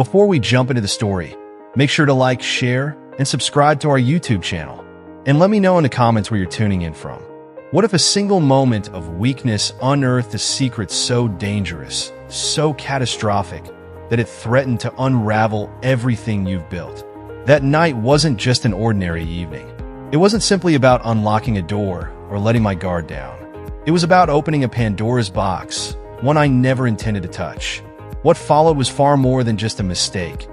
Before we jump into the story, make sure to like, share, and subscribe to our YouTube channel. And let me know in the comments where you're tuning in from. What if a single moment of weakness unearthed a secret so dangerous, so catastrophic, that it threatened to unravel everything you've built? That night wasn't just an ordinary evening. It wasn't simply about unlocking a door or letting my guard down. It was about opening a Pandora's box, one I never intended to touch. What followed was far more than just a mistake.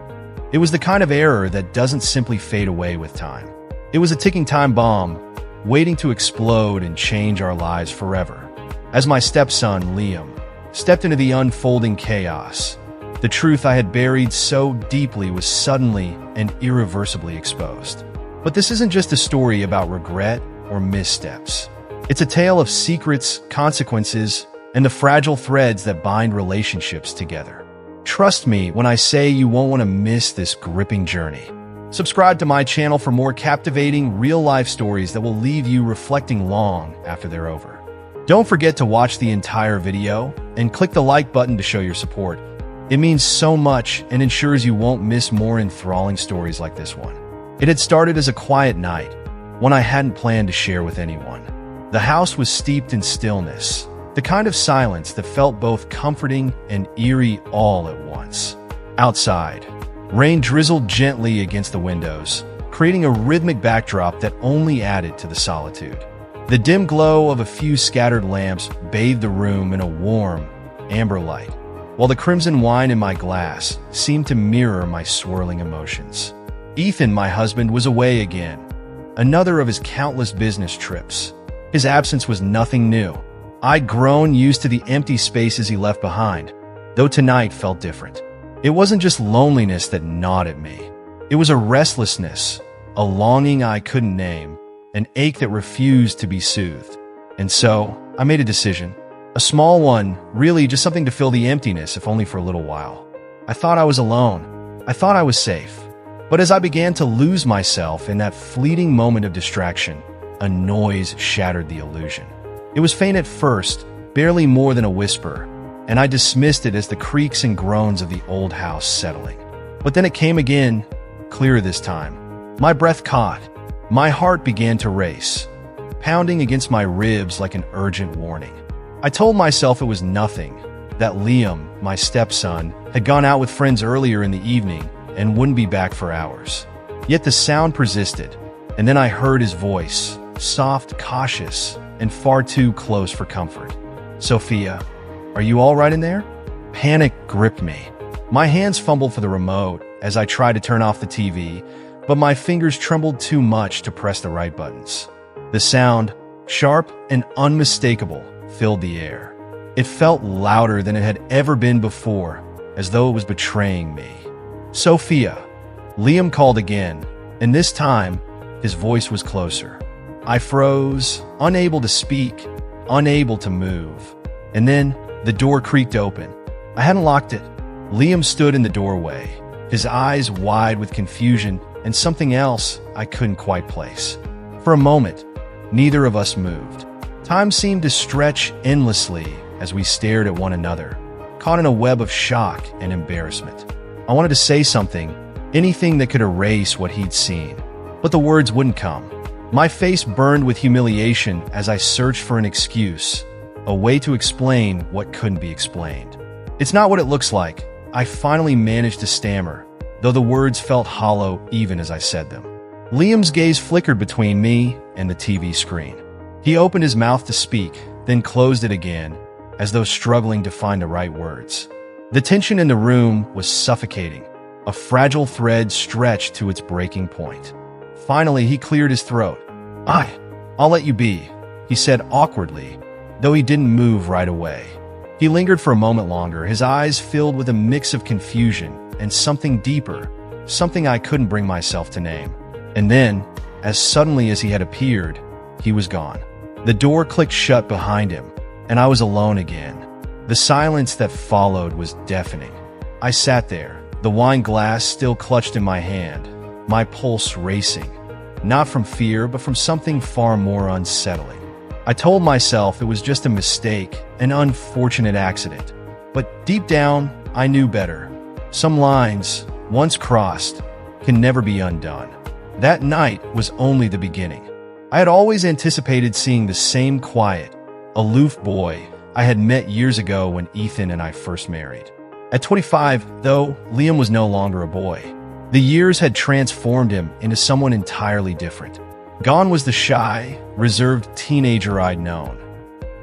It was the kind of error that doesn't simply fade away with time. It was a ticking time bomb, waiting to explode and change our lives forever. As my stepson, Liam, stepped into the unfolding chaos, the truth I had buried so deeply was suddenly and irreversibly exposed. But this isn't just a story about regret or missteps. It's a tale of secrets, consequences, and the fragile threads that bind relationships together. Trust me when I say you won't want to miss this gripping journey. Subscribe to my channel for more captivating, real-life stories that will leave you reflecting long after they're over. Don't forget to watch the entire video and click the like button to show your support. It means so much and ensures you won't miss more enthralling stories like this one. It had started as a quiet night, one I hadn't planned to share with anyone. The house was steeped in stillness, the kind of silence that felt both comforting and eerie all at once. Outside, rain drizzled gently against the windows, creating a rhythmic backdrop that only added to the solitude. The dim glow of a few scattered lamps bathed the room in a warm, amber light, while the crimson wine in my glass seemed to mirror my swirling emotions. Ethan, my husband, was away again, another of his countless business trips. His absence was nothing new. I'd grown used to the empty spaces he left behind, though tonight felt different. It wasn't just loneliness that gnawed at me. It was a restlessness, a longing I couldn't name, an ache that refused to be soothed. And so, I made a decision. A small one, really just something to fill the emptiness, if only for a little while. I thought I was alone. I thought I was safe. But as I began to lose myself in that fleeting moment of distraction, a noise shattered the illusion. It was faint at first, barely more than a whisper, and I dismissed it as the creaks and groans of the old house settling. But then it came again, clearer this time. My breath caught. My heart began to race, pounding against my ribs like an urgent warning. I told myself it was nothing, that Liam, my stepson, had gone out with friends earlier in the evening and wouldn't be back for hours. Yet the sound persisted, and then I heard his voice, soft, cautious, and far too close for comfort. "Sophia, are you all right in there?" Panic gripped me. My hands fumbled for the remote as I tried to turn off the TV, but my fingers trembled too much to press the right buttons. The sound, sharp and unmistakable, filled the air. It felt louder than it had ever been before, as though it was betraying me. "Sophia," Liam called again, and this time, his voice was closer. I froze, unable to speak, unable to move. And then, the door creaked open. I hadn't locked it. Liam stood in the doorway, his eyes wide with confusion and something else I couldn't quite place. For a moment, neither of us moved. Time seemed to stretch endlessly as we stared at one another, caught in a web of shock and embarrassment. I wanted to say something, anything that could erase what he'd seen, but the words wouldn't come. My face burned with humiliation as I searched for an excuse, a way to explain what couldn't be explained. "It's not what it looks like," I finally managed to stammer, though the words felt hollow even as I said them. Liam's gaze flickered between me and the TV screen. He opened his mouth to speak, then closed it again, as though struggling to find the right words. The tension in the room was suffocating, a fragile thread stretched to its breaking point. Finally, he cleared his throat. I'll let you be," he said awkwardly, though he didn't move right away. He lingered for a moment longer, his eyes filled with a mix of confusion and something deeper, something I couldn't bring myself to name. And then, as suddenly as he had appeared, he was gone. The door clicked shut behind him, and I was alone again. The silence that followed was deafening. I sat there, the wine glass still clutched in my hand, my pulse racing, not from fear, but from something far more unsettling. I told myself it was just a mistake, an unfortunate accident. But deep down, I knew better. Some lines, once crossed, can never be undone. That night was only the beginning. I had always anticipated seeing the same quiet, aloof boy I had met years ago when Ethan and I first married. At 25, though, Liam was no longer a boy. The years had transformed him into someone entirely different. Gone was the shy, reserved teenager I'd known.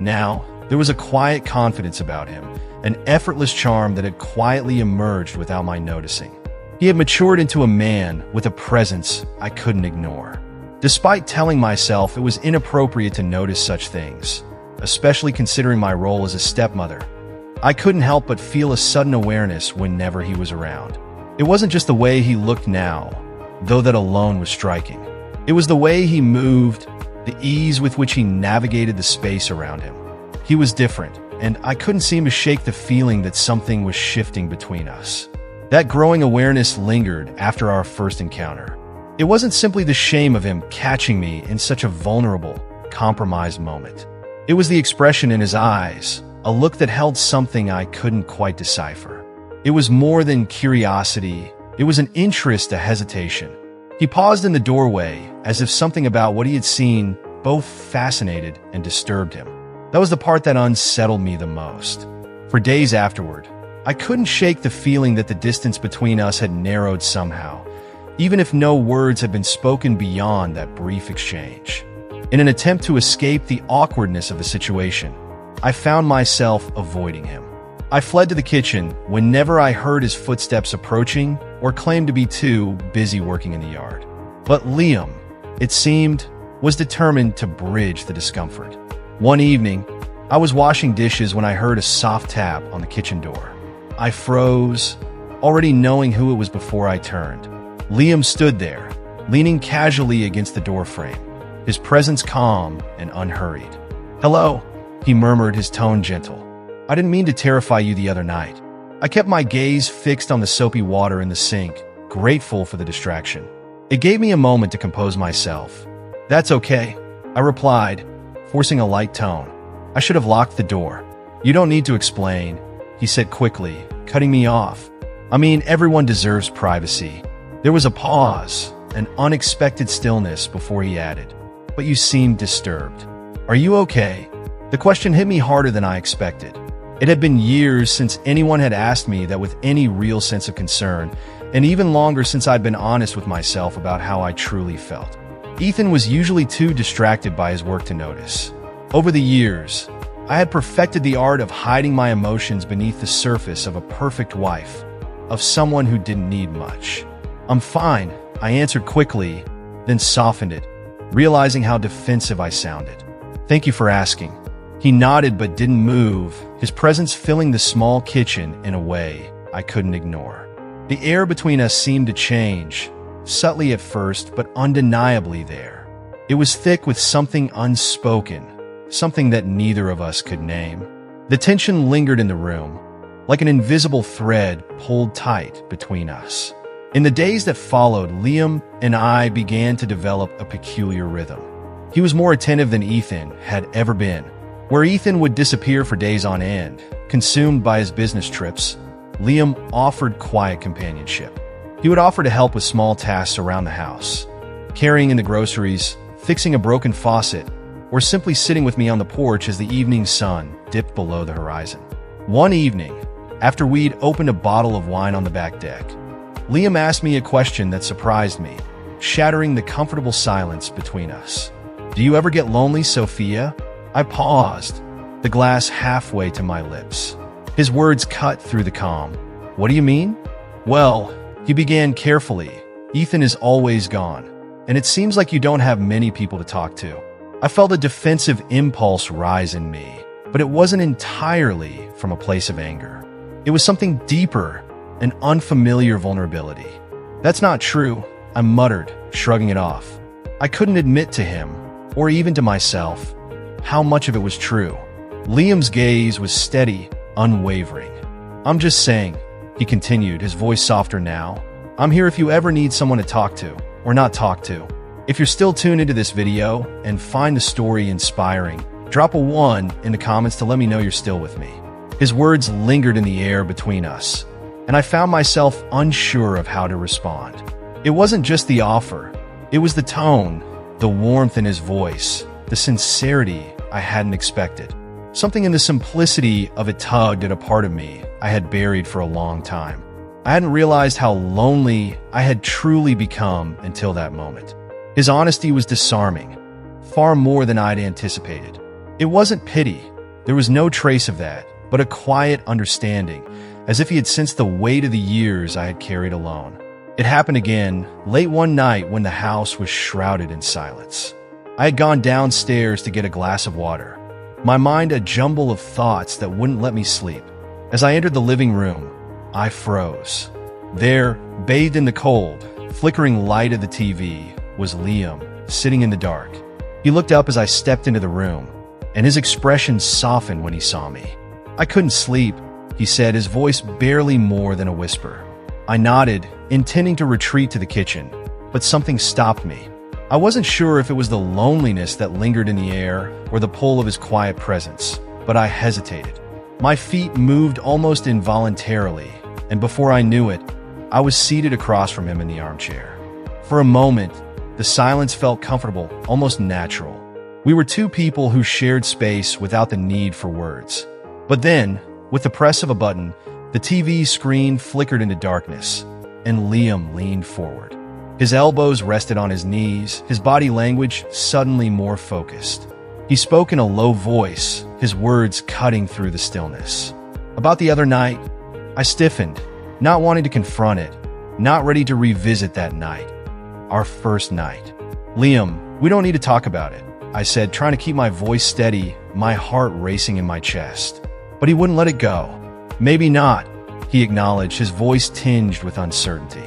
Now, there was a quiet confidence about him, an effortless charm that had quietly emerged without my noticing. He had matured into a man with a presence I couldn't ignore. Despite telling myself it was inappropriate to notice such things, especially considering my role as a stepmother, I couldn't help but feel a sudden awareness whenever he was around. It wasn't just the way he looked now, though that alone was striking. It was the way he moved, the ease with which he navigated the space around him. He was different, and I couldn't seem to shake the feeling that something was shifting between us. That growing awareness lingered after our first encounter. It wasn't simply the shame of him catching me in such a vulnerable, compromised moment. It was the expression in his eyes, a look that held something I couldn't quite decipher. It was more than curiosity. It was an interest, a hesitation. He paused in the doorway, as if something about what he had seen both fascinated and disturbed him. That was the part that unsettled me the most. For days afterward, I couldn't shake the feeling that the distance between us had narrowed somehow, even if no words had been spoken beyond that brief exchange. In an attempt to escape the awkwardness of the situation, I found myself avoiding him. I fled to the kitchen whenever I heard his footsteps approaching or claimed to be too busy working in the yard. But Liam, it seemed, was determined to bridge the discomfort. One evening, I was washing dishes when I heard a soft tap on the kitchen door. I froze, already knowing who it was before I turned. Liam stood there, leaning casually against the doorframe, his presence calm and unhurried. "Hello," he murmured, his tone gentle. "I didn't mean to terrify you the other night." I kept my gaze fixed on the soapy water in the sink, grateful for the distraction. It gave me a moment to compose myself. "That's okay," I replied, forcing a light tone. "I should have locked the door." "You don't need to explain," he said quickly, cutting me off. "I mean, everyone deserves privacy." There was a pause, an unexpected stillness before he added, "But you seemed disturbed. Are you okay?" The question hit me harder than I expected. It had been years since anyone had asked me that with any real sense of concern, and even longer since I'd been honest with myself about how I truly felt. Ethan was usually too distracted by his work to notice. Over the years, I had perfected the art of hiding my emotions beneath the surface of a perfect wife, of someone who didn't need much. "I'm fine," I answered quickly, then softened it, realizing how defensive I sounded. "Thank you for asking." He nodded but didn't move, his presence filling the small kitchen in a way I couldn't ignore. The air between us seemed to change, subtly at first, but undeniably there. It was thick with something unspoken, something that neither of us could name. The tension lingered in the room, like an invisible thread pulled tight between us. In the days that followed, Liam and I began to develop a peculiar rhythm. He was more attentive than Ethan had ever been. Where Ethan would disappear for days on end, consumed by his business trips, Liam offered quiet companionship. He would offer to help with small tasks around the house, carrying in the groceries, fixing a broken faucet, or simply sitting with me on the porch as the evening sun dipped below the horizon. One evening, after we'd opened a bottle of wine on the back deck, Liam asked me a question that surprised me, shattering the comfortable silence between us. "Do you ever get lonely, Sophia?" I paused, the glass halfway to my lips. His words cut through the calm. "What do you mean?" "Well," he began carefully, "Ethan is always gone, and it seems like you don't have many people to talk to." I felt a defensive impulse rise in me, but it wasn't entirely from a place of anger. It was something deeper, an unfamiliar vulnerability. "That's not true," I muttered, shrugging it off. I couldn't admit to him, or even to myself, how much of it was true. Liam's gaze was steady, unwavering. "I'm just saying," he continued, his voice softer now. "I'm here if you ever need someone to talk to, or not talk to." If you're still tuned into this video and find the story inspiring, drop a 1 in the comments to let me know you're still with me. His words lingered in the air between us, and I found myself unsure of how to respond. It wasn't just the offer. It was the tone, the warmth in his voice, the sincerity I hadn't expected. Something in the simplicity of it tugged at a part of me I had buried for a long time. I hadn't realized how lonely I had truly become until that moment. His honesty was disarming, far more than I'd anticipated. It wasn't pity. There was no trace of that, but a quiet understanding, as if he had sensed the weight of the years I had carried alone. It happened again, late one night when the house was shrouded in silence. I had gone downstairs to get a glass of water, my mind a jumble of thoughts that wouldn't let me sleep. As I entered the living room, I froze. There, bathed in the cold, flickering light of the TV, was Liam, sitting in the dark. He looked up as I stepped into the room, and his expression softened when he saw me. "I couldn't sleep," he said, his voice barely more than a whisper. I nodded, intending to retreat to the kitchen, but something stopped me. I wasn't sure if it was the loneliness that lingered in the air or the pull of his quiet presence, but I hesitated. My feet moved almost involuntarily, and before I knew it, I was seated across from him in the armchair. For a moment, the silence felt comfortable, almost natural. We were two people who shared space without the need for words. But then, with the press of a button, the TV screen flickered into darkness, and Liam leaned forward. His elbows rested on his knees, his body language suddenly more focused. He spoke in a low voice, his words cutting through the stillness. About the other night, I stiffened, not wanting to confront it, not ready to revisit that night. Our first night. "Liam, we don't need to talk about it," I said, trying to keep my voice steady, my heart racing in my chest. But he wouldn't let it go. "Maybe not," he acknowledged, his voice tinged with uncertainty.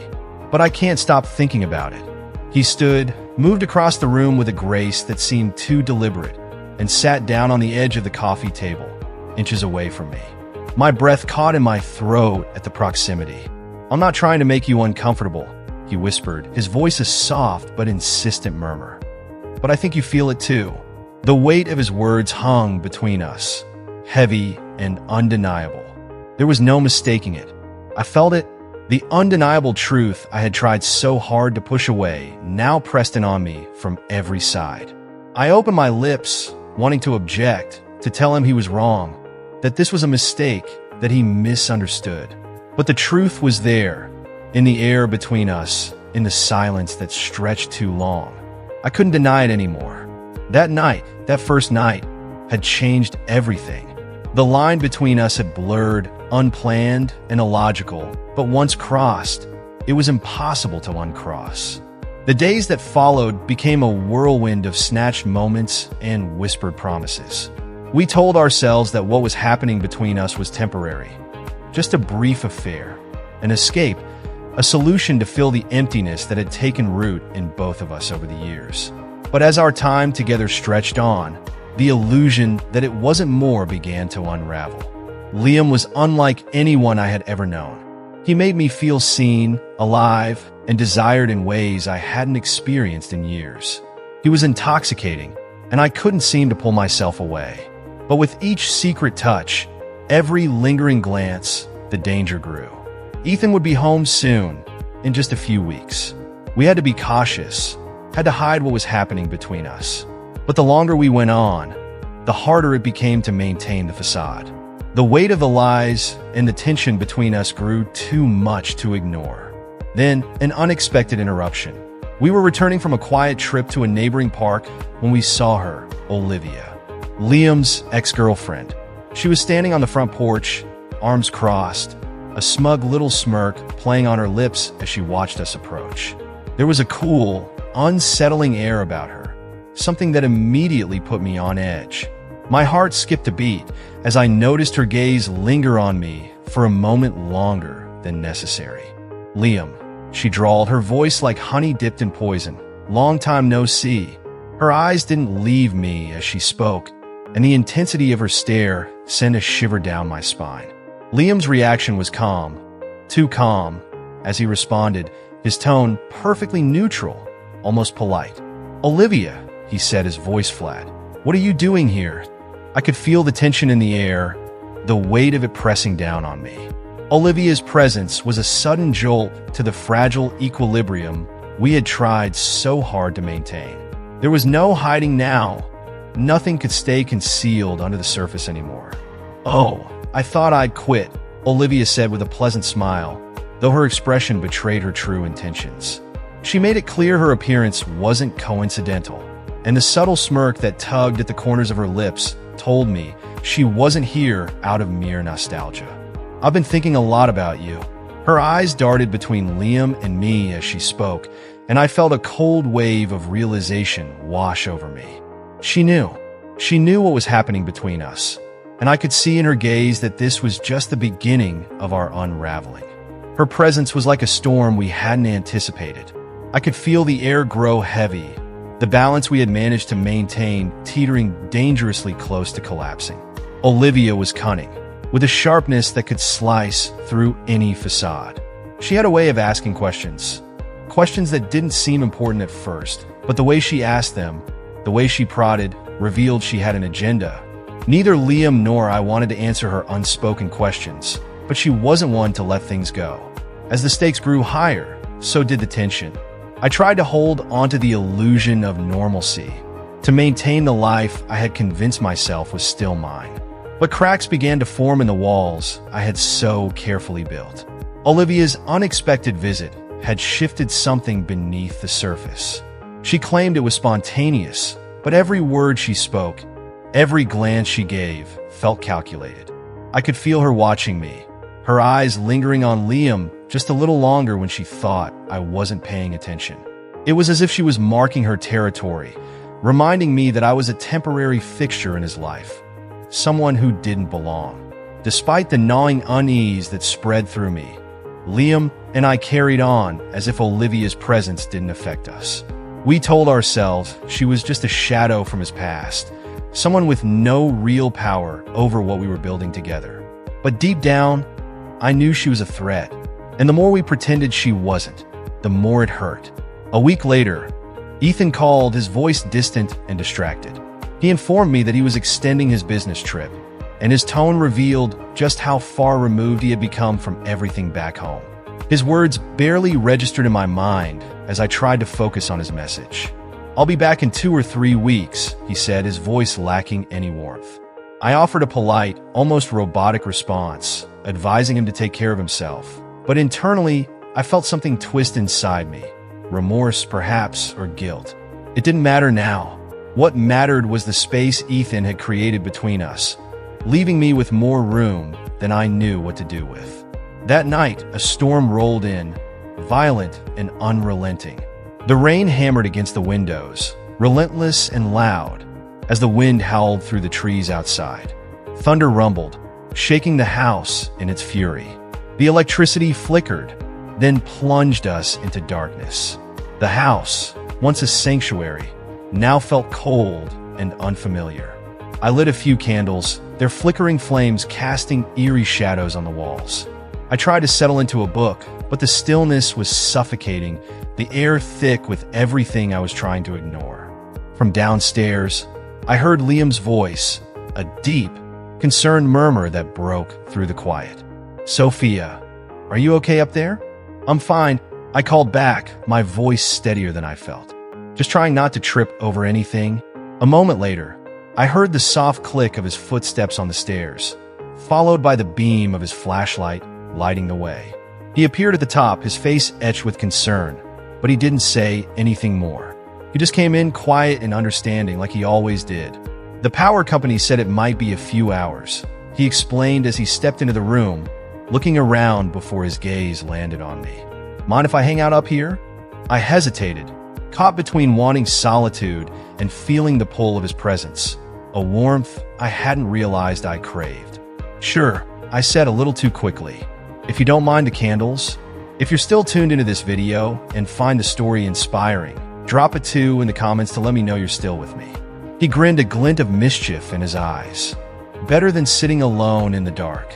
"But I can't stop thinking about it." He stood, moved across the room with a grace that seemed too deliberate, and sat down on the edge of the coffee table, inches away from me. My breath caught in my throat at the proximity. "I'm not trying to make you uncomfortable," he whispered, his voice a soft but insistent murmur. "But I think you feel it too." The weight of his words hung between us, heavy and undeniable. There was no mistaking it. I felt it, the undeniable truth I had tried so hard to push away, now pressed in on me from every side. I opened my lips, wanting to object, to tell him he was wrong, that this was a mistake, that he misunderstood. But the truth was there, in the air between us, in the silence that stretched too long. I couldn't deny it anymore. That night, that first night, had changed everything. The line between us had blurred, unplanned and illogical, but once crossed, it was impossible to uncross. The days that followed became a whirlwind of snatched moments and whispered promises. We told ourselves that what was happening between us was temporary, just a brief affair, an escape, a solution to fill the emptiness that had taken root in both of us over the years. But as our time together stretched on, the illusion that it wasn't more began to unravel. Liam was unlike anyone I had ever known. He made me feel seen, alive, and desired in ways I hadn't experienced in years. He was intoxicating, and I couldn't seem to pull myself away. But with each secret touch, every lingering glance, the danger grew. Ethan would be home soon, in just a few weeks. We had to be cautious, had to hide what was happening between us. But the longer we went on, the harder it became to maintain the facade. The weight of the lies and the tension between us grew too much to ignore. Then, an unexpected interruption. We were returning from a quiet trip to a neighboring park when we saw her, Olivia, Liam's ex-girlfriend. She was standing on the front porch, arms crossed, a smug little smirk playing on her lips as she watched us approach. There was a cool, unsettling air about her, something that immediately put me on edge. My heart skipped a beat as I noticed her gaze linger on me for a moment longer than necessary. "Liam," she drawled, her voice like honey dipped in poison. "Long time no see." Her eyes didn't leave me as she spoke, and the intensity of her stare sent a shiver down my spine. Liam's reaction was calm, too calm, as he responded, his tone perfectly neutral, almost polite. "Olivia," he said, his voice flat, "what are you doing here?" I could feel the tension in the air, the weight of it pressing down on me. Olivia's presence was a sudden jolt to the fragile equilibrium we had tried so hard to maintain. There was no hiding now. Nothing could stay concealed under the surface anymore. "Oh, I thought I'd quit," Olivia said with a pleasant smile, though her expression betrayed her true intentions. She made it clear her appearance wasn't coincidental, and the subtle smirk that tugged at the corners of her lips told me she wasn't here out of mere nostalgia. "I've been thinking a lot about you." Her eyes darted between Liam and me as she spoke, and I felt a cold wave of realization wash over me. She knew. She knew what was happening between us, and I could see in her gaze that this was just the beginning of our unraveling. Her presence was like a storm we hadn't anticipated. I could feel the air grow heavy, the balance we had managed to maintain teetering dangerously close to collapsing. Olivia was cunning, with a sharpness that could slice through any facade. She had a way of asking questions that didn't seem important at first, but the way she asked them, the way she prodded, revealed she had an agenda. Neither Liam nor I wanted to answer her unspoken questions, but she wasn't one to let things go. As the stakes grew higher, so did the tension. I tried to hold onto the illusion of normalcy, to maintain the life I had convinced myself was still mine. But cracks began to form in the walls I had so carefully built. Olivia's unexpected visit had shifted something beneath the surface. She claimed it was spontaneous, but every word she spoke, every glance she gave, felt calculated. I could feel her watching me, her eyes lingering on Liam just a little longer when she thought I wasn't paying attention. It was as if she was marking her territory, reminding me that I was a temporary fixture in his life, someone who didn't belong. Despite the gnawing unease that spread through me, Liam and I carried on as if Olivia's presence didn't affect us. We told ourselves she was just a shadow from his past, someone with no real power over what we were building together. But deep down, I knew she was a threat, and the more we pretended she wasn't, the more it hurt. A week later, Ethan called, his voice distant and distracted. He informed me that he was extending his business trip, and his tone revealed just how far removed he had become from everything back home. His words barely registered in my mind as I tried to focus on his message. "I'll be back in 2 or 3 weeks," he said, his voice lacking any warmth. I offered a polite, almost robotic response, advising him to take care of himself. But internally, I felt something twist inside me. Remorse, perhaps, or guilt. It didn't matter now. What mattered was the space Ethan had created between us, leaving me with more room than I knew what to do with. That night, a storm rolled in, violent and unrelenting. The rain hammered against the windows, relentless and loud, as the wind howled through the trees outside. Thunder rumbled, shaking the house in its fury. The electricity flickered, then plunged us into darkness. The house, once a sanctuary, now felt cold and unfamiliar. I lit a few candles, their flickering flames casting eerie shadows on the walls. I tried to settle into a book, but the stillness was suffocating, the air thick with everything I was trying to ignore. From downstairs, I heard Liam's voice, a deep, concerned murmur that broke through the quiet. "Sophia, are you okay up there?" "I'm fine," I called back, my voice steadier than I felt. Just trying not to trip over anything. A moment later, I heard the soft click of his footsteps on the stairs, followed by the beam of his flashlight lighting the way. He appeared at the top, his face etched with concern, but he didn't say anything more. He just came in quiet and understanding like he always did. "The power company said it might be a few hours," he explained as he stepped into the room, looking around before his gaze landed on me. "Mind if I hang out up here?" I hesitated, caught between wanting solitude and feeling the pull of his presence, a warmth I hadn't realized I craved. "Sure," I said a little too quickly. "If you don't mind the candles." If you're still tuned into this video and find the story inspiring, drop a 2 in the comments to let me know you're still with me. He grinned, a glint of mischief in his eyes. Better than sitting alone in the dark.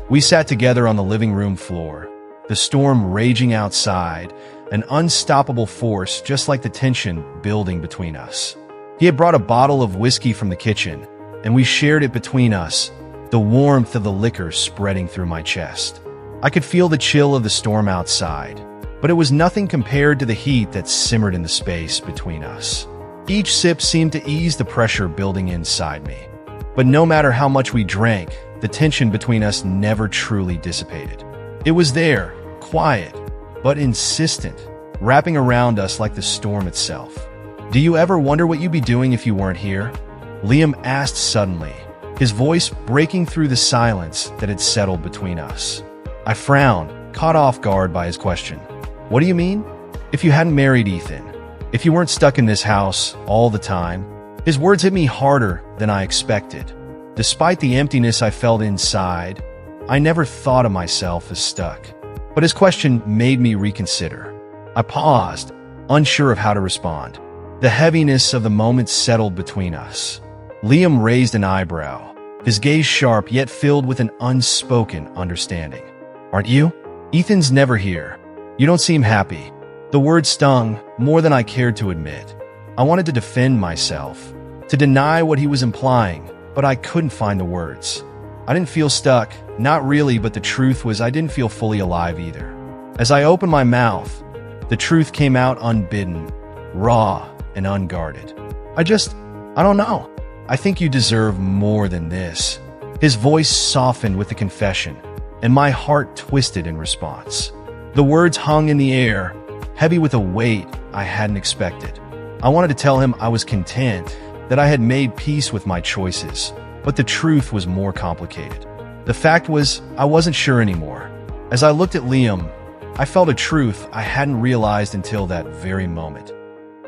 We sat together on the living room floor, the storm raging outside, an unstoppable force just like the tension building between us. He had brought a bottle of whiskey from the kitchen, and we shared it between us, the warmth of the liquor spreading through my chest. I could feel the chill of the storm outside, but it was nothing compared to the heat that simmered in the space between us. Each sip seemed to ease the pressure building inside me. But no matter how much we drank, the tension between us never truly dissipated. It was there, quiet, but insistent, wrapping around us like the storm itself. "Do you ever wonder what you'd be doing if you weren't here?" Liam asked suddenly, his voice breaking through the silence that had settled between us. I frowned, caught off guard by his question. "What do you mean?" "If you hadn't married Ethan, if you weren't stuck in this house all the time." His words hit me harder than I expected. Despite the emptiness I felt inside, I never thought of myself as stuck. But his question made me reconsider. I paused, unsure of how to respond. The heaviness of the moment settled between us. Liam raised an eyebrow, his gaze sharp yet filled with an unspoken understanding. "Aren't you? Ethan's never here. You don't seem happy." The word stung more than I cared to admit. I wanted to defend myself, to deny what he was implying, but I couldn't find the words. I didn't feel stuck, not really, but the truth was I didn't feel fully alive either. As I opened my mouth, the truth came out unbidden, raw, and unguarded. I don't know. I think you deserve more than this." His voice softened with the confession, and my heart twisted in response. The words hung in the air, heavy with a weight I hadn't expected. I wanted to tell him I was content, that I had made peace with my choices, but the truth was more complicated. The fact was, I wasn't sure anymore. As I looked at Liam, I felt a truth I hadn't realized until that very moment.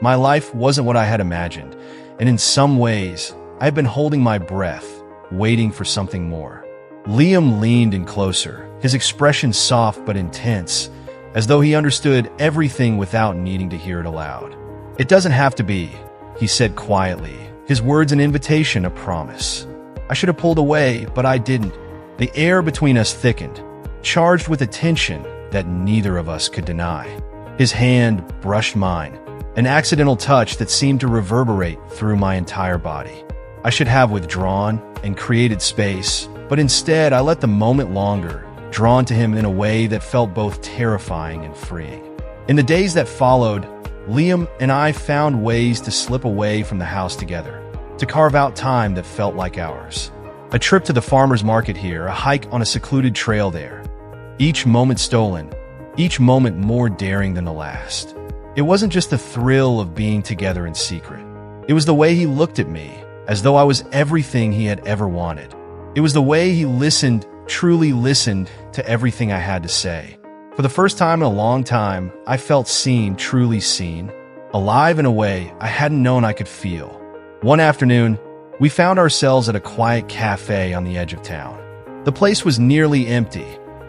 My life wasn't what I had imagined, and in some ways, I had been holding my breath, waiting for something more. Liam leaned in closer, his expression soft but intense, as though he understood everything without needing to hear it aloud. "It doesn't have to be," he said quietly, his words an invitation, a promise. I should have pulled away, but I didn't. The air between us thickened, charged with a tension that neither of us could deny. His hand brushed mine, an accidental touch that seemed to reverberate through my entire body. I should have withdrawn and created space, but instead I let the moment linger, drawn to him in a way that felt both terrifying and freeing. In the days that followed, Liam and I found ways to slip away from the house together, to carve out time that felt like ours. A trip to the farmer's market here, a hike on a secluded trail there. Each moment stolen, each moment more daring than the last. It wasn't just the thrill of being together in secret. It was the way he looked at me, as though I was everything he had ever wanted. It was the way he listened, truly listened to everything I had to say. For the first time in a long time, I felt seen, truly seen, alive in a way I hadn't known I could feel. One afternoon, we found ourselves at a quiet cafe on the edge of town. The place was nearly empty,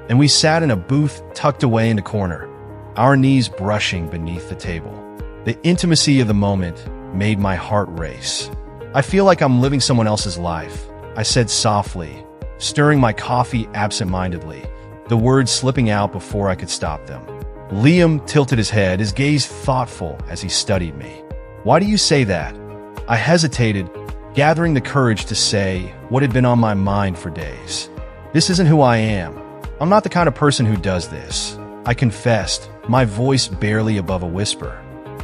and we sat in a booth tucked away in a corner, our knees brushing beneath the table. The intimacy of the moment made my heart race. "I feel like I'm living someone else's life," I said softly, stirring my coffee absent-mindedly, the words slipping out before I could stop them. Liam tilted his head, his gaze thoughtful as he studied me. "Why do you say that?" I hesitated, gathering the courage to say what had been on my mind for days. "This isn't who I am. I'm not the kind of person who does this," I confessed, my voice barely above a whisper.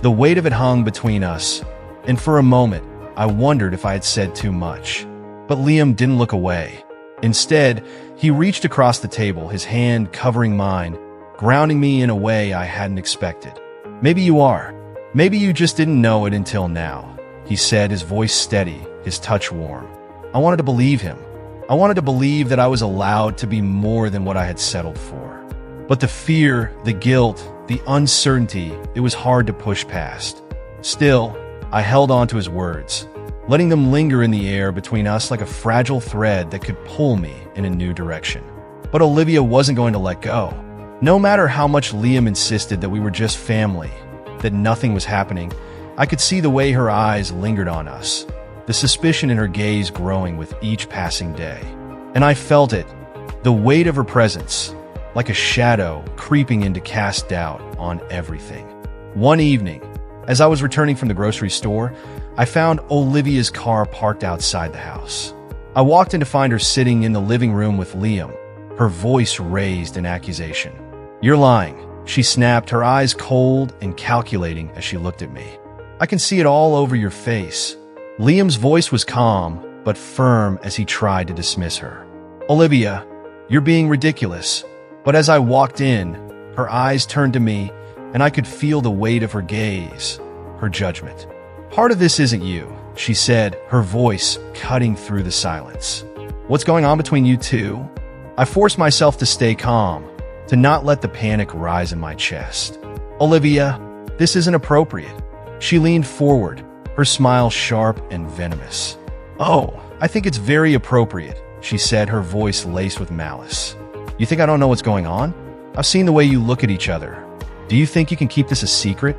The weight of it hung between us, and for a moment, I wondered if I had said too much. But Liam didn't look away. Instead, he reached across the table, his hand covering mine, grounding me in a way I hadn't expected. "Maybe you are. Maybe you just didn't know it until now," he said, his voice steady, his touch warm. I wanted to believe him. I wanted to believe that I was allowed to be more than what I had settled for. But the fear, the guilt, the uncertainty, it was hard to push past. Still, I held on to his words, letting them linger in the air between us like a fragile thread that could pull me in a new direction. But Olivia wasn't going to let go. No matter how much Liam insisted that we were just family, that nothing was happening, I could see the way her eyes lingered on us, the suspicion in her gaze growing with each passing day. And I felt it, the weight of her presence, like a shadow creeping in to cast doubt on everything. One evening, as I was returning from the grocery store, I found Olivia's car parked outside the house. I walked in to find her sitting in the living room with Liam, her voice raised in accusation. "You're lying," she snapped, her eyes cold and calculating as she looked at me. "I can see it all over your face." Liam's voice was calm, but firm as he tried to dismiss her. "Olivia, you're being ridiculous." But as I walked in, her eyes turned to me, and I could feel the weight of her gaze, her judgment. "Part of this isn't you," she said, her voice cutting through the silence. "What's going on between you two?" I forced myself to stay calm, to not let the panic rise in my chest. "Olivia, this isn't appropriate." She leaned forward, her smile sharp and venomous. "Oh, I think it's very appropriate," she said, her voice laced with malice. "You think I don't know what's going on? I've seen the way you look at each other. Do you think you can keep this a secret?"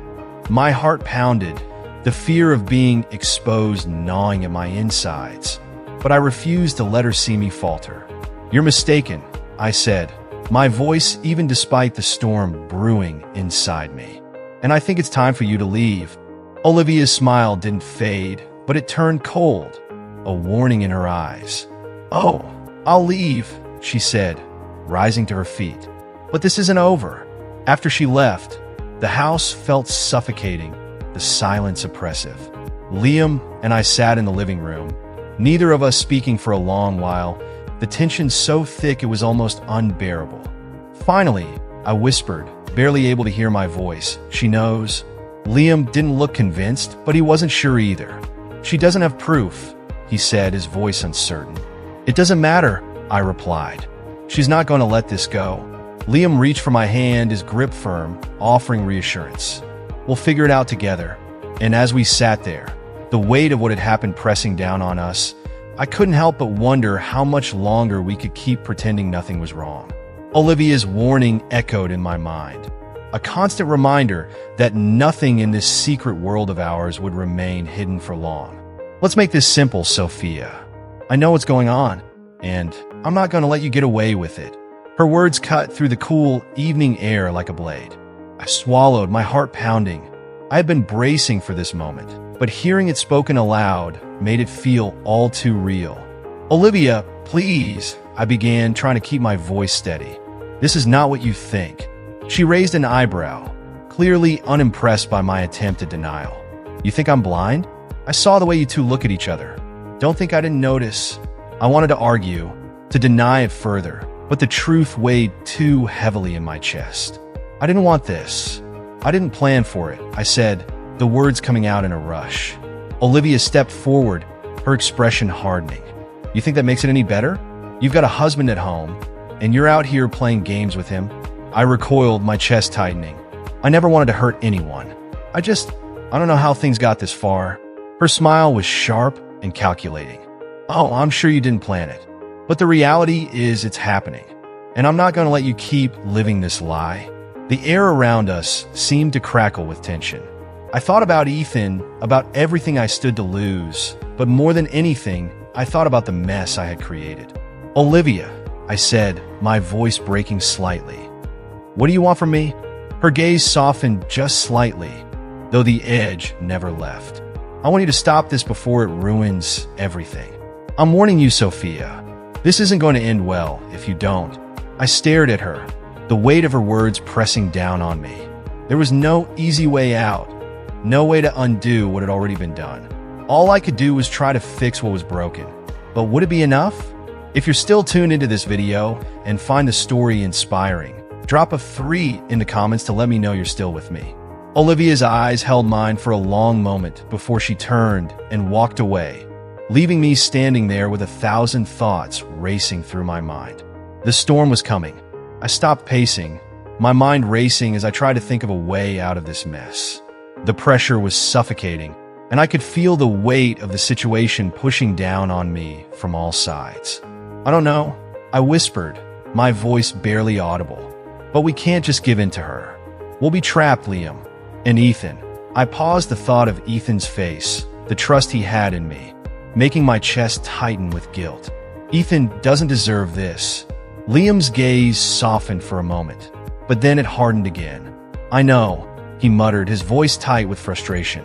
My heart pounded, the fear of being exposed gnawing at my insides, but I refused to let her see me falter. "You're mistaken," I said, my voice even despite the storm brewing inside me. "And I think it's time for you to leave." Olivia's smile didn't fade, but it turned cold, a warning in her eyes. "Oh, I'll leave," she said, rising to her feet. But this isn't over. After she left, the house felt suffocating, the silence oppressive. Liam and I sat in the living room, neither of us speaking for a long while, the tension so thick it was almost unbearable. Finally, I whispered, barely able to hear my voice. "She knows." Liam didn't look convinced, but he wasn't sure either. "She doesn't have proof," he said, his voice uncertain. "It doesn't matter," I replied. "She's not going to let this go." Liam reached for my hand, his grip firm, offering reassurance. "We'll figure it out together." And as we sat there, the weight of what had happened pressing down on us, I couldn't help but wonder how much longer we could keep pretending nothing was wrong. Olivia's warning echoed in my mind, a constant reminder that nothing in this secret world of ours would remain hidden for long. "Let's make this simple, Sophia. I know what's going on, and I'm not going to let you get away with it." Her words cut through the cool evening air like a blade. I swallowed, my heart pounding. I had been bracing for this moment, but hearing it spoken aloud made it feel all too real. "Olivia, please," I began, trying to keep my voice steady. "This is not what you think." She raised an eyebrow, clearly unimpressed by my attempt at denial. "You think I'm blind? I saw the way you two look at each other. Don't think I didn't notice." I wanted to argue, to deny it further, but the truth weighed too heavily in my chest. "I didn't want this. I didn't plan for it," I said, the words coming out in a rush. Olivia stepped forward, her expression hardening. "You think that makes it any better? You've got a husband at home, and you're out here playing games with him." I recoiled, my chest tightening. I never wanted to hurt anyone. I don't know how things got this far. Her smile was sharp and calculating. "Oh, I'm sure you didn't plan it. But the reality is it's happening. And I'm not going to let you keep living this lie." The air around us seemed to crackle with tension. I thought about Ethan, about everything I stood to lose, but more than anything, I thought about the mess I had created. "Olivia," I said, my voice breaking slightly. "What do you want from me?" Her gaze softened just slightly, though the edge never left. "I want you to stop this before it ruins everything. I'm warning you, Sophia. This isn't going to end well if you don't." I stared at her, the weight of her words pressing down on me. There was no easy way out, no way to undo what had already been done. All I could do was try to fix what was broken. But would it be enough? If you're still tuned into this video and find the story inspiring, drop a 3 in the comments to let me know you're still with me. Olivia's eyes held mine for a long moment before she turned and walked away, leaving me standing there with 1,000 thoughts racing through my mind. The storm was coming. I stopped pacing, my mind racing as I tried to think of a way out of this mess. The pressure was suffocating, and I could feel the weight of the situation pushing down on me from all sides. "I don't know," I whispered, my voice barely audible. "But we can't just give in to her. We'll be trapped, Liam. And Ethan." I paused, the thought of Ethan's face, the trust he had in me, making my chest tighten with guilt. "Ethan doesn't deserve this." Liam's gaze softened for a moment, but then it hardened again. "I know," he muttered, his voice tight with frustration.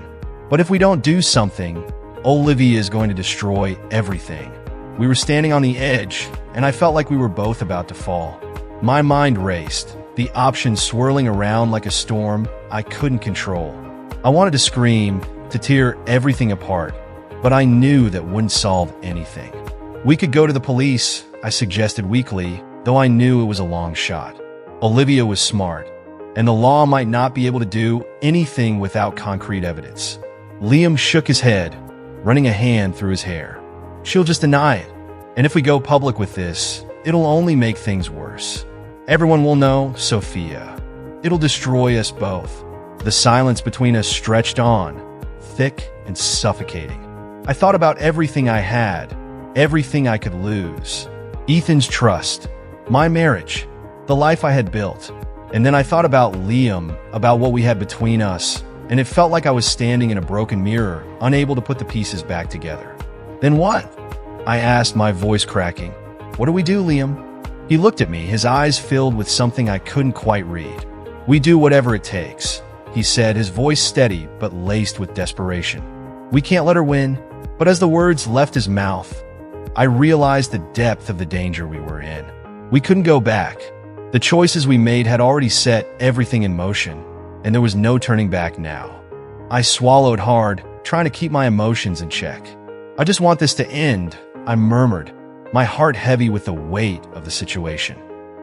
"But if we don't do something, Olivia is going to destroy everything." We were standing on the edge, and I felt like we were both about to fall. My mind raced, the options swirling around like a storm I couldn't control. I wanted to scream, to tear everything apart, but I knew that wouldn't solve anything. We could go to the police, I suggested weakly, though I knew it was a long shot. Olivia was smart, and the law might not be able to do anything without concrete evidence. Liam shook his head, running a hand through his hair. She'll just deny it, and if we go public with this, it'll only make things worse. Everyone will know, Sophia. It'll destroy us both. The silence between us stretched on, thick and suffocating. I thought about everything I had, everything I could lose. Ethan's trust, my marriage, the life I had built. And then I thought about Liam, about what we had between us, and it felt like I was standing in a broken mirror, unable to put the pieces back together. Then what? I asked, my voice cracking. What do we do, Liam? He looked at me, his eyes filled with something I couldn't quite read. We do whatever it takes, he said, his voice steady but laced with desperation. We can't let her win. But as the words left his mouth, I realized the depth of the danger we were in. We couldn't go back. The choices we made had already set everything in motion, and there was no turning back now. I swallowed hard, trying to keep my emotions in check. I just want this to end, I murmured, my heart heavy with the weight of the situation.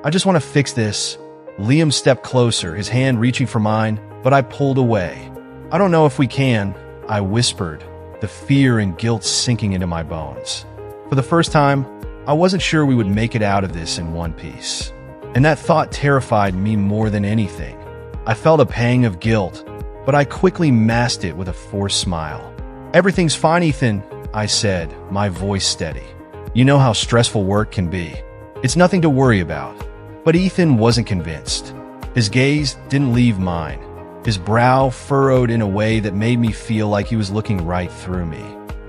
I just want to fix this. Liam stepped closer, his hand reaching for mine, but I pulled away. I don't know if we can, I whispered, the fear and guilt sinking into my bones. For the first time, I wasn't sure we would make it out of this in one piece. And that thought terrified me more than anything. I felt a pang of guilt, but I quickly masked it with a forced smile. Everything's fine, Ethan, I said, my voice steady. You know how stressful work can be. It's nothing to worry about. But Ethan wasn't convinced. His gaze didn't leave mine. His brow furrowed in a way that made me feel like he was looking right through me.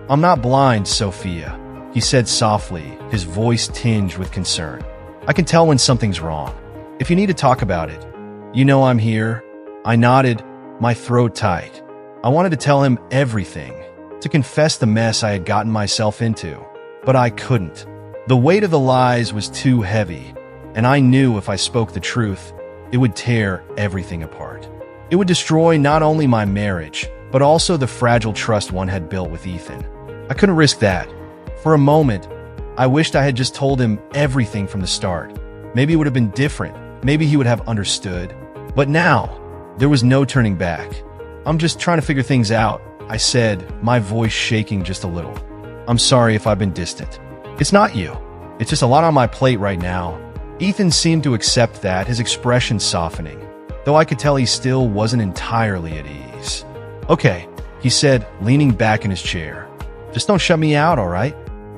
I'm not blind, Sophia, he said softly, his voice tinged with concern. I can tell when something's wrong. If you need to talk about it, you know I'm here. I nodded, my throat tight. I wanted to tell him everything, to confess the mess I had gotten myself into, but I couldn't. The weight of the lies was too heavy, and I knew if I spoke the truth, it would tear everything apart. It would destroy not only my marriage, but also the fragile trust one had built with Ethan. I couldn't risk that. For a moment, I wished I had just told him everything from the start. Maybe it would have been different. Maybe he would have understood. But now, there was no turning back. I'm just trying to figure things out, I said, my voice shaking just a little. I'm sorry if I've been distant. It's not you. It's just a lot on my plate right now. Ethan seemed to accept that, his expression softening, though I could tell he still wasn't entirely at ease. Okay, he said, leaning back in his chair. Just don't shut me out, all right?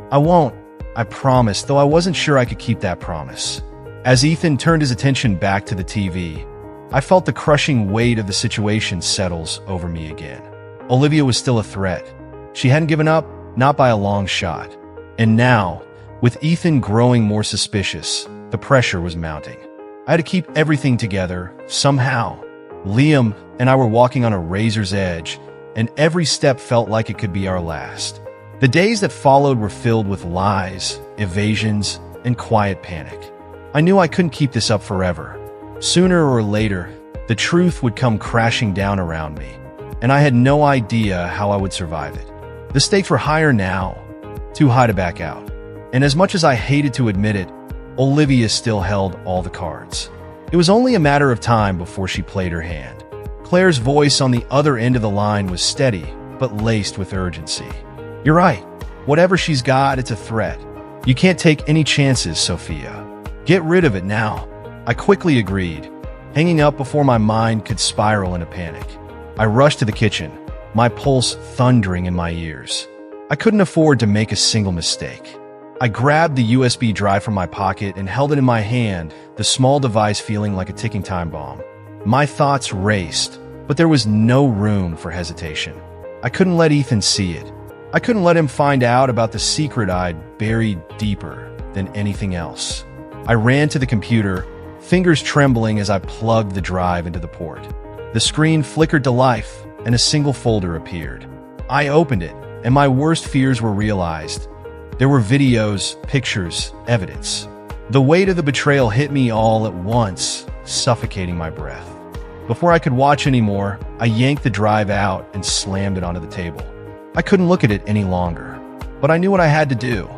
I won't, I promised, though I wasn't sure I could keep that promise. As Ethan turned his attention back to the TV, I felt the crushing weight of the situation settles over me again. Olivia was still a threat. She hadn't given up, not by a long shot. And now, with Ethan growing more suspicious, the pressure was mounting. I had to keep everything together, somehow. Liam and I were walking on a razor's edge, and every step felt like it could be our last. The days that followed were filled with lies, evasions, and quiet panic. I knew I couldn't keep this up forever. Sooner or later, the truth would come crashing down around me, and I had no idea how I would survive it. The stakes were higher now, too high to back out. And as much as I hated to admit it, Olivia still held all the cards. It was only a matter of time before she played her hand. Claire's voice on the other end of the line was steady, but laced with urgency. You're right. Whatever she's got, it's a threat. You can't take any chances, Sophia. Get rid of it now. I quickly agreed, hanging up before my mind could spiral into panic. I rushed to the kitchen, my pulse thundering in my ears. I couldn't afford to make a single mistake. I grabbed the USB drive from my pocket and held it in my hand, the small device feeling like a ticking time bomb. My thoughts raced, but there was no room for hesitation. I couldn't let Ethan see it. I couldn't let him find out about the secret I'd buried deeper than anything else. I ran to the computer, fingers trembling as I plugged the drive into the port. The screen flickered to life, and a single folder appeared. I opened it, and my worst fears were realized. There were videos, pictures, evidence. The weight of the betrayal hit me all at once, suffocating my breath. Before I could watch anymore, I yanked the drive out and slammed it onto the table. I couldn't look at it any longer, but I knew what I had to do.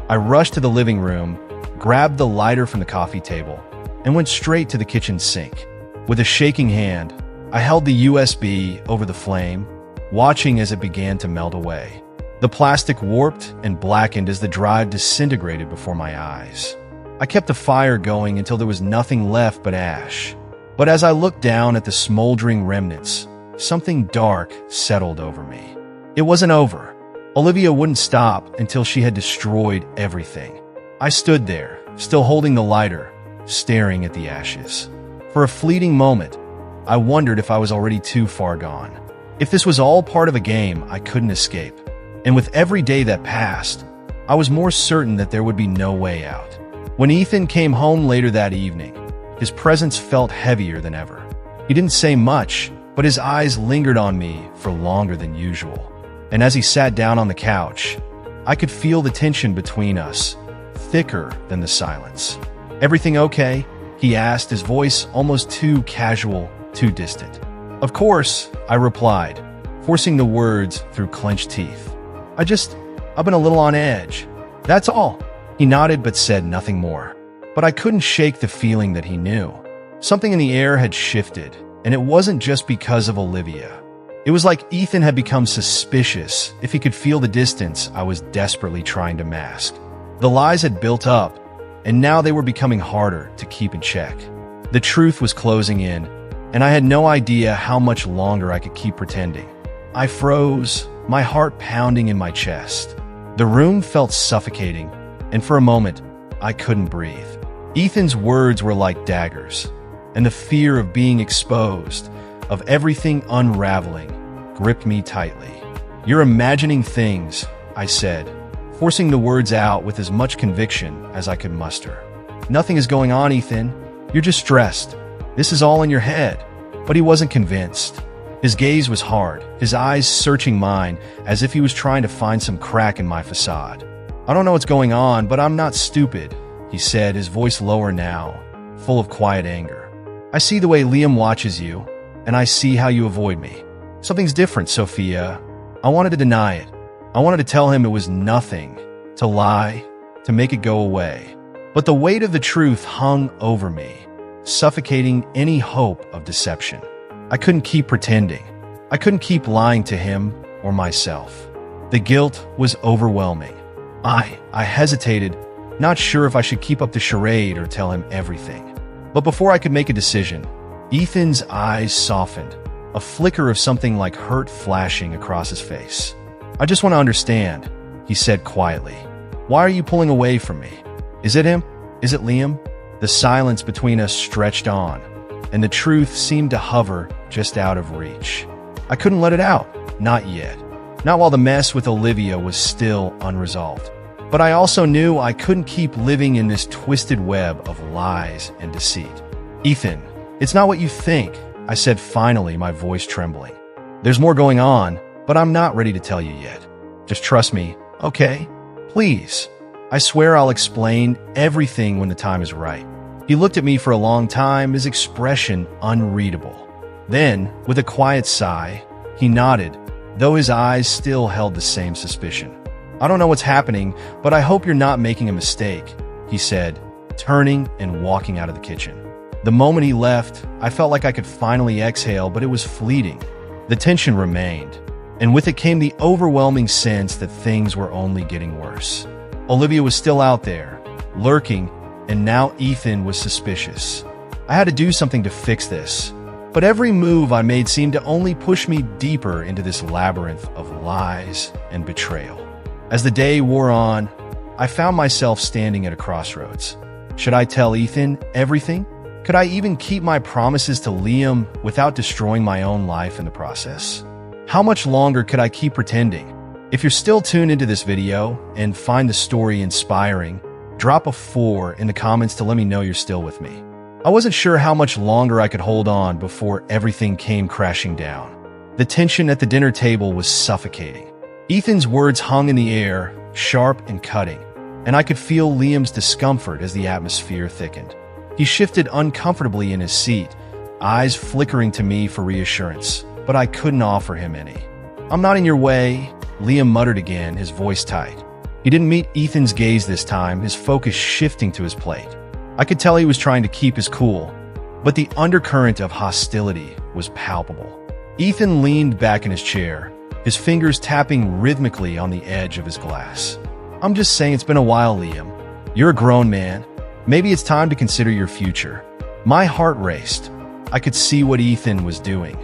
I rushed to the living room, grabbed the lighter from the coffee table, and went straight to the kitchen sink. With a shaking hand, I held the USB over the flame, watching as it began to melt away. The plastic warped and blackened as the drive disintegrated before my eyes. I kept the fire going until there was nothing left but ash. But as I looked down at the smoldering remnants, something dark settled over me. It wasn't over. Olivia wouldn't stop until she had destroyed everything. I stood there, still holding the lighter, staring at the ashes. For a fleeting moment, I wondered if I was already too far gone. If this was all part of a game I couldn't escape. And with every day that passed, I was more certain that there would be no way out. When Ethan came home later that evening, his presence felt heavier than ever. He didn't say much, but his eyes lingered on me for longer than usual. And as he sat down on the couch, I could feel the tension between us, thicker than the silence. "Everything okay?" he asked, his voice almost too casual, too distant. "Of course," I replied, forcing the words through clenched teeth. I've been a little on edge. That's all." He nodded but said nothing more. But I couldn't shake the feeling that he knew. Something in the air had shifted, and it wasn't just because of Olivia. It was like Ethan had become suspicious if he could feel the distance I was desperately trying to mask. The lies had built up, and now they were becoming harder to keep in check. The truth was closing in, and I had no idea how much longer I could keep pretending. I froze, my heart pounding in my chest. The room felt suffocating, and for a moment, I couldn't breathe. Ethan's words were like daggers, and the fear of being exposed, of everything unraveling, gripped me tightly. "You're imagining things," I said, forcing the words out with as much conviction as I could muster. "Nothing is going on, Ethan. You're just stressed. This is all in your head." But he wasn't convinced. His gaze was hard, his eyes searching mine as if he was trying to find some crack in my facade. "I don't know what's going on, but I'm not stupid," he said, his voice lower now, full of quiet anger. "I see the way Liam watches you, and I see how you avoid me. Something's different, Sophia." I wanted to deny it. I wanted to tell him it was nothing, to lie, to make it go away. But the weight of the truth hung over me, suffocating any hope of deception. I couldn't keep pretending. I couldn't keep lying to him or myself. The guilt was overwhelming. I hesitated, not sure if I should keep up the charade or tell him everything. But before I could make a decision, Ethan's eyes softened, a flicker of something like hurt flashing across his face. "I just want to understand," he said quietly. "Why are you pulling away from me? Is it him? Is it Liam?" The silence between us stretched on, and the truth seemed to hover just out of reach. I couldn't let it out, not yet. Not while the mess with Olivia was still unresolved. But I also knew I couldn't keep living in this twisted web of lies and deceit. "Ethan, it's not what you think," I said finally, my voice trembling. "There's more going on, but I'm not ready to tell you yet. Just trust me, okay? Please. I swear I'll explain everything when the time is right." He looked at me for a long time, his expression unreadable. Then, with a quiet sigh, he nodded, though his eyes still held the same suspicion. "I don't know what's happening, but I hope you're not making a mistake," he said, turning and walking out of the kitchen. The moment he left, I felt like I could finally exhale, but it was fleeting. The tension remained, and with it came the overwhelming sense that things were only getting worse. Olivia was still out there, lurking, and now Ethan was suspicious. I had to do something to fix this, but every move I made seemed to only push me deeper into this labyrinth of lies and betrayal. As the day wore on, I found myself standing at a crossroads. Should I tell Ethan everything? Could I even keep my promises to Liam without destroying my own life in the process? How much longer could I keep pretending? If you're still tuned into this video and find the story inspiring, drop a 4 in the comments to let me know you're still with me. I wasn't sure how much longer I could hold on before everything came crashing down. The tension at the dinner table was suffocating. Ethan's words hung in the air, sharp and cutting, and I could feel Liam's discomfort as the atmosphere thickened. He shifted uncomfortably in his seat, eyes flickering to me for reassurance, but I couldn't offer him any. "I'm not in your way," Liam muttered again, his voice tight. He didn't meet Ethan's gaze this time, his focus shifting to his plate. I could tell he was trying to keep his cool, but the undercurrent of hostility was palpable. Ethan leaned back in his chair, his fingers tapping rhythmically on the edge of his glass. "I'm just saying it's been a while, Liam. You're a grown man. Maybe it's time to consider your future." My heart raced. I could see what Ethan was doing.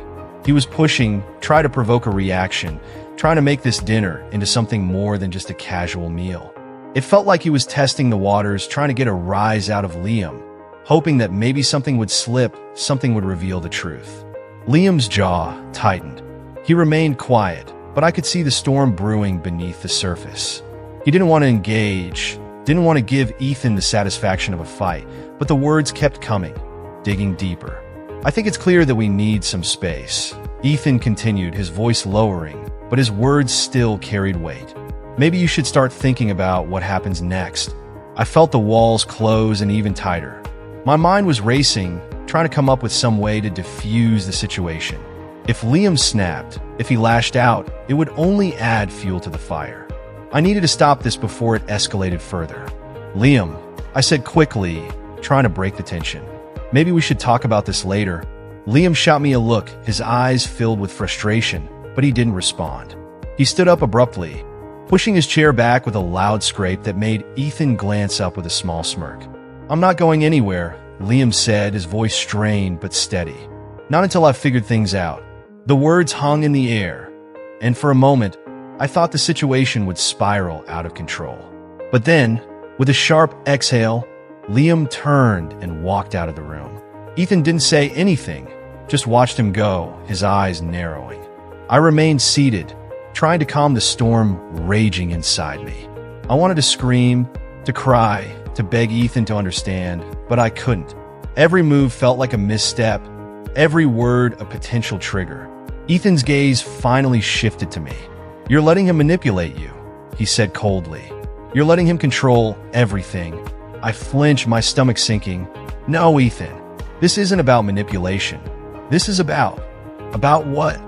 He was pushing, trying to provoke a reaction, trying to make this dinner into something more than just a casual meal. It felt like he was testing the waters, trying to get a rise out of Liam, hoping that maybe something would slip, something would reveal the truth. Liam's jaw tightened. He remained quiet, but I could see the storm brewing beneath the surface. He didn't want to engage, didn't want to give Ethan the satisfaction of a fight, but the words kept coming, digging deeper. "I think it's clear that we need some space," Ethan continued, his voice lowering, but his words still carried weight. "Maybe you should start thinking about what happens next." I felt the walls close and even tighter. My mind was racing, trying to come up with some way to diffuse the situation. If Liam snapped, if he lashed out, it would only add fuel to the fire. I needed to stop this before it escalated further. "Liam," I said quickly, trying to break the tension. "Maybe we should talk about this later." Liam shot me a look, his eyes filled with frustration, but he didn't respond. He stood up abruptly, pushing his chair back with a loud scrape that made Ethan glance up with a small smirk. "I'm not going anywhere," Liam said, his voice strained but steady. "Not until I've figured things out." The words hung in the air, and for a moment, I thought the situation would spiral out of control. But then, with a sharp exhale, Liam turned and walked out of the room. Ethan didn't say anything, just watched him go, his eyes narrowing. I remained seated, trying to calm the storm raging inside me. I wanted to scream, to cry, to beg Ethan to understand, but I couldn't. Every move felt like a misstep, every word a potential trigger. Ethan's gaze finally shifted to me. "You're letting him manipulate you," he said coldly. "You're letting him control everything." I flinched, my stomach sinking. "No, Ethan, this isn't about manipulation. This is about what?"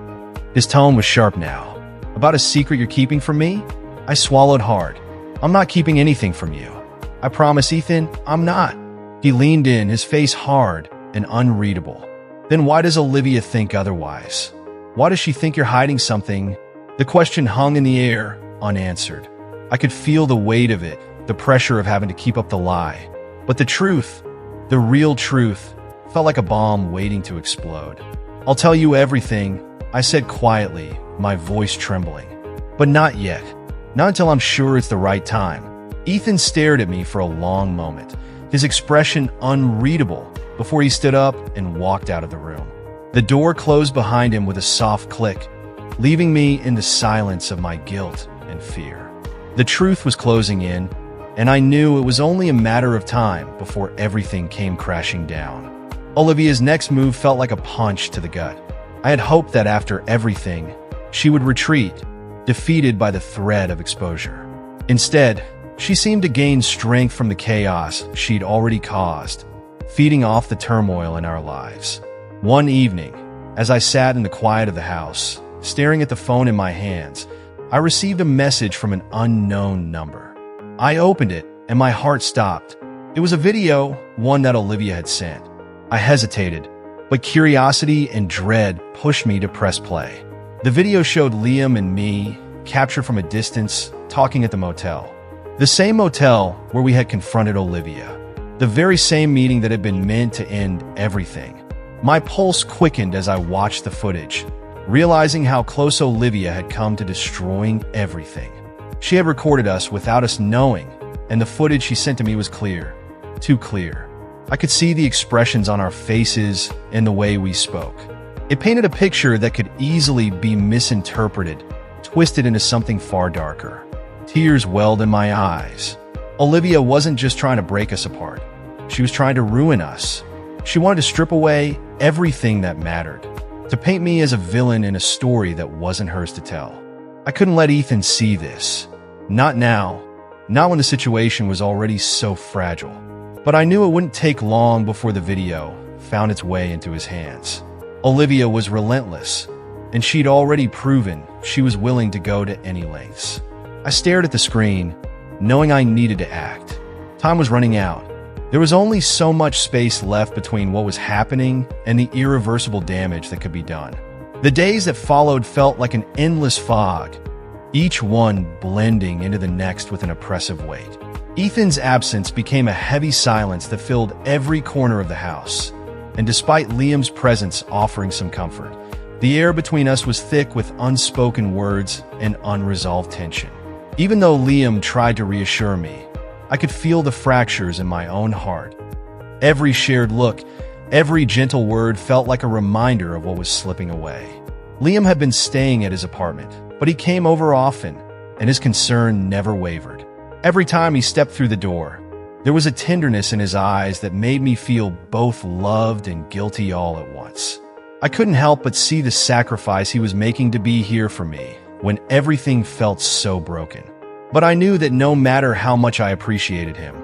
His tone was sharp now. "About a secret you're keeping from me?" I swallowed hard. "I'm not keeping anything from you. I promise, Ethan, I'm not." He leaned in, his face hard and unreadable. "Then why does Olivia think otherwise? Why does she think you're hiding something?" The question hung in the air, unanswered. I could feel the weight of it, the pressure of having to keep up the lie. But the truth, the real truth, felt like a bomb waiting to explode. "I'll tell you everything," I said quietly, my voice trembling. "But not yet. Not until I'm sure it's the right time." Ethan stared at me for a long moment, his expression unreadable, before he stood up and walked out of the room. The door closed behind him with a soft click, leaving me in the silence of my guilt and fear. The truth was closing in, and I knew it was only a matter of time before everything came crashing down. Olivia's next move felt like a punch to the gut. I had hoped that after everything, she would retreat, defeated by the threat of exposure. Instead, she seemed to gain strength from the chaos she'd already caused, feeding off the turmoil in our lives. One evening, as I sat in the quiet of the house, staring at the phone in my hands, I received a message from an unknown number. I opened it, and my heart stopped. It was a video, one that Olivia had sent. I hesitated, but curiosity and dread pushed me to press play. The video showed Liam and me, captured from a distance, talking at the motel. The same motel where we had confronted Olivia. The very same meeting that had been meant to end everything. My pulse quickened as I watched the footage, realizing how close Olivia had come to destroying everything. She had recorded us without us knowing, and the footage she sent to me was clear. Too clear. I could see the expressions on our faces and the way we spoke. It painted a picture that could easily be misinterpreted, twisted into something far darker. Tears welled in my eyes. Olivia wasn't just trying to break us apart. She was trying to ruin us. She wanted to strip away everything that mattered, to paint me as a villain in a story that wasn't hers to tell. I couldn't let Ethan see this. Not now. Not when the situation was already so fragile. But I knew it wouldn't take long before the video found its way into his hands. Olivia was relentless, and she'd already proven she was willing to go to any lengths. I stared at the screen, knowing I needed to act. Time was running out. There was only so much space left between what was happening and the irreversible damage that could be done. The days that followed felt like an endless fog, each one blending into the next with an oppressive weight. Ethan's absence became a heavy silence that filled every corner of the house. And despite Liam's presence offering some comfort, the air between us was thick with unspoken words and unresolved tension. Even though Liam tried to reassure me, I could feel the fractures in my own heart. Every shared look, every gentle word felt like a reminder of what was slipping away. Liam had been staying at his apartment, but he came over often, and his concern never wavered. Every time he stepped through the door, there was a tenderness in his eyes that made me feel both loved and guilty all at once. I couldn't help but see the sacrifice he was making to be here for me when everything felt so broken. But I knew that no matter how much I appreciated him,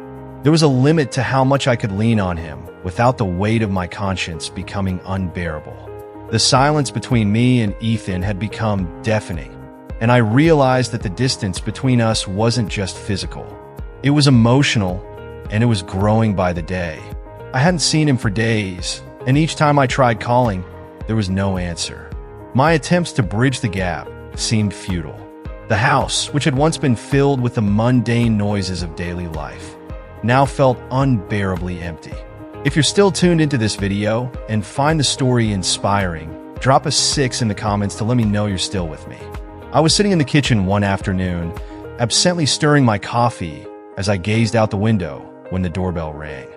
there was a limit to how much I could lean on him without the weight of my conscience becoming unbearable. The silence between me and Ethan had become deafening, and I realized that the distance between us wasn't just physical. It was emotional, and it was growing by the day. I hadn't seen him for days, and each time I tried calling, there was no answer. My attempts to bridge the gap seemed futile. The house, which had once been filled with the mundane noises of daily life, now felt unbearably empty. If you're still tuned into this video and find the story inspiring, drop a 6 in the comments to let me know you're still with me. I was sitting in the kitchen one afternoon, absently stirring my coffee as I gazed out the window when the doorbell rang.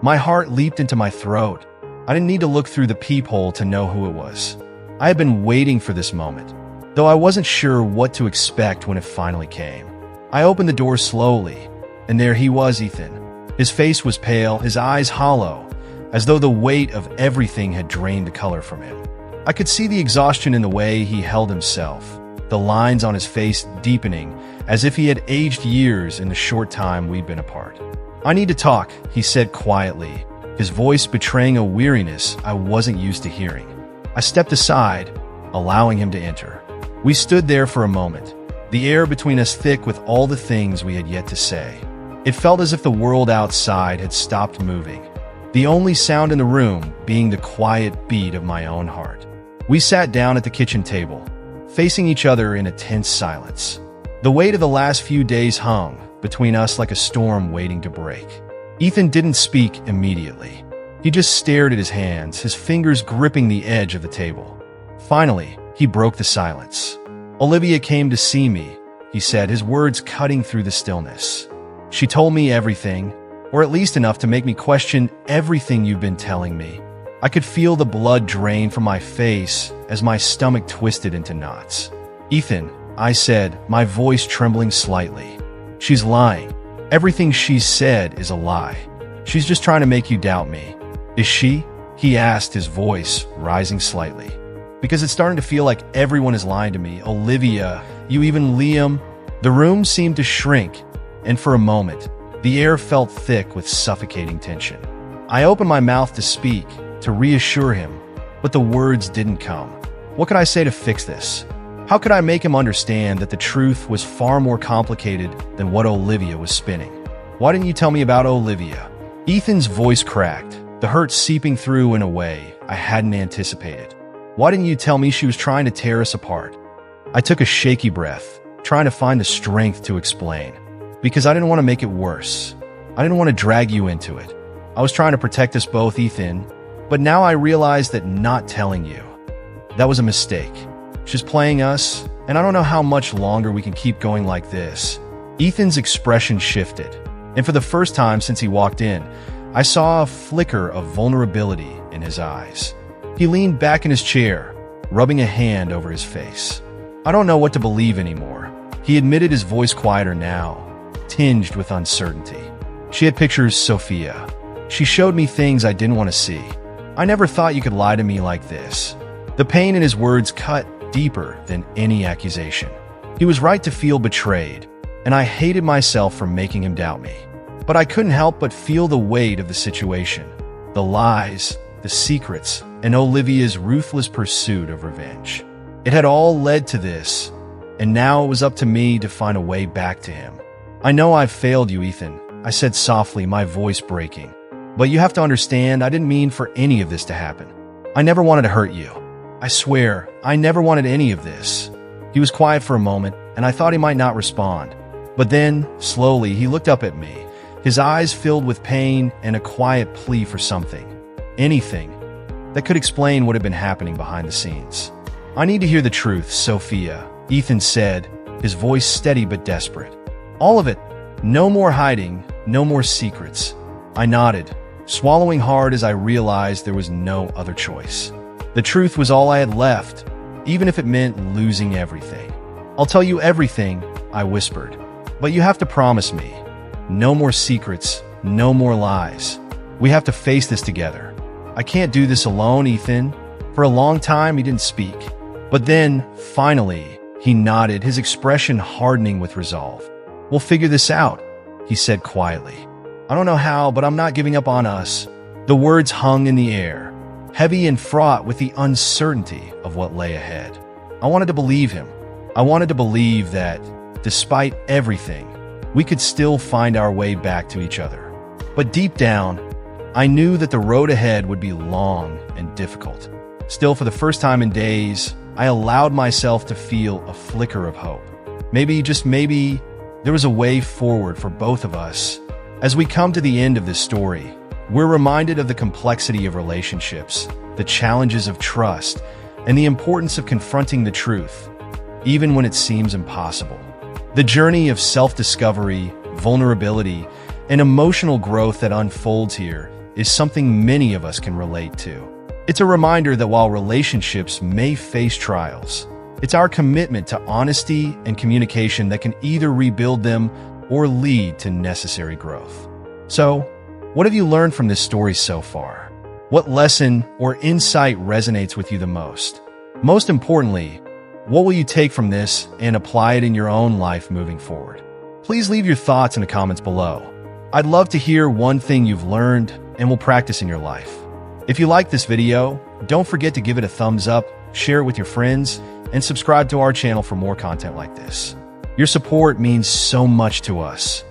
My heart leaped into my throat. I didn't need to look through the peephole to know who it was. I had been waiting for this moment, though I wasn't sure what to expect when it finally came. I opened the door slowly, and there he was, Ethan. His face was pale, his eyes hollow, as though the weight of everything had drained the color from him. I could see the exhaustion in the way he held himself, the lines on his face deepening, as if he had aged years in the short time we'd been apart. "I need to talk," he said quietly, his voice betraying a weariness I wasn't used to hearing. I stepped aside, allowing him to enter. We stood there for a moment, the air between us thick with all the things we had yet to say. It felt as if the world outside had stopped moving, the only sound in the room being the quiet beat of my own heart. We sat down at the kitchen table, facing each other in a tense silence. The weight of the last few days hung between us like a storm waiting to break. Ethan didn't speak immediately. He just stared at his hands, his fingers gripping the edge of the table. Finally, he broke the silence. "Olivia came to see me," he said, his words cutting through the stillness. "She told me everything, or at least enough to make me question everything you've been telling me." I could feel the blood drain from my face as my stomach twisted into knots. "Ethan," I said, my voice trembling slightly. "She's lying. Everything she's said is a lie. She's just trying to make you doubt me." "Is she?" he asked, his voice rising slightly. "Because it's starting to feel like everyone is lying to me. Olivia, you, even Liam." The room seemed to shrink, and for a moment, the air felt thick with suffocating tension. I opened my mouth to speak, to reassure him, but the words didn't come. What could I say to fix this? How could I make him understand that the truth was far more complicated than what Olivia was spinning? "Why didn't you tell me about Olivia?" Ethan's voice cracked, the hurt seeping through in a way I hadn't anticipated. "Why didn't you tell me she was trying to tear us apart?" I took a shaky breath, trying to find the strength to explain. "Because I didn't want to make it worse. I didn't want to drag you into it. I was trying to protect us both, Ethan. But now I realize that not telling you, that was a mistake. She's playing us, and I don't know how much longer we can keep going like this." Ethan's expression shifted, and for the first time since he walked in, I saw a flicker of vulnerability in his eyes. He leaned back in his chair, rubbing a hand over his face. "I don't know what to believe anymore," he admitted, his voice quieter now, tinged with uncertainty. "She had pictures, Sophia. She showed me things I didn't want to see. I never thought you could lie to me like this." The pain in his words cut deeper than any accusation. He was right to feel betrayed, and I hated myself for making him doubt me. But I couldn't help but feel the weight of the situation, the lies, the secrets, and Olivia's ruthless pursuit of revenge. It had all led to this, and now it was up to me to find a way back to him. "I know I've failed you, Ethan," I said softly, my voice breaking. "But you have to understand, I didn't mean for any of this to happen. I never wanted to hurt you. I swear, I never wanted any of this." He was quiet for a moment, and I thought he might not respond. But then, slowly, he looked up at me, his eyes filled with pain and a quiet plea for something, anything, that could explain what had been happening behind the scenes. "I need to hear the truth, Sophia," Ethan said, his voice steady but desperate. "All of it. No more hiding, no more secrets." I nodded, swallowing hard as I realized there was no other choice. The truth was all I had left, even if it meant losing everything. "I'll tell you everything," I whispered. "But you have to promise me. No more secrets, no more lies. We have to face this together." "I can't do this alone, Ethan." For a long time, he didn't speak. But then, finally, he nodded, his expression hardening with resolve. "We'll figure this out," he said quietly. "I don't know how, but I'm not giving up on us." The words hung in the air, heavy and fraught with the uncertainty of what lay ahead. I wanted to believe him. I wanted to believe that, despite everything, we could still find our way back to each other. But deep down, I knew that the road ahead would be long and difficult. Still, for the first time in days, I allowed myself to feel a flicker of hope. Maybe, just maybe, there was a way forward for both of us. As we come to the end of this story, we're reminded of the complexity of relationships, the challenges of trust, and the importance of confronting the truth, even when it seems impossible. The journey of self-discovery, vulnerability, and emotional growth that unfolds here is something many of us can relate to. It's a reminder that while relationships may face trials, it's our commitment to honesty and communication that can either rebuild them or lead to necessary growth. So, what have you learned from this story so far? What lesson or insight resonates with you the most? Most importantly, what will you take from this and apply it in your own life moving forward? Please leave your thoughts in the comments below. I'd love to hear one thing you've learned and will practice in your life. If you like this video, don't forget to give it a thumbs up, share it with your friends, and subscribe to our channel for more content like this. Your support means so much to us,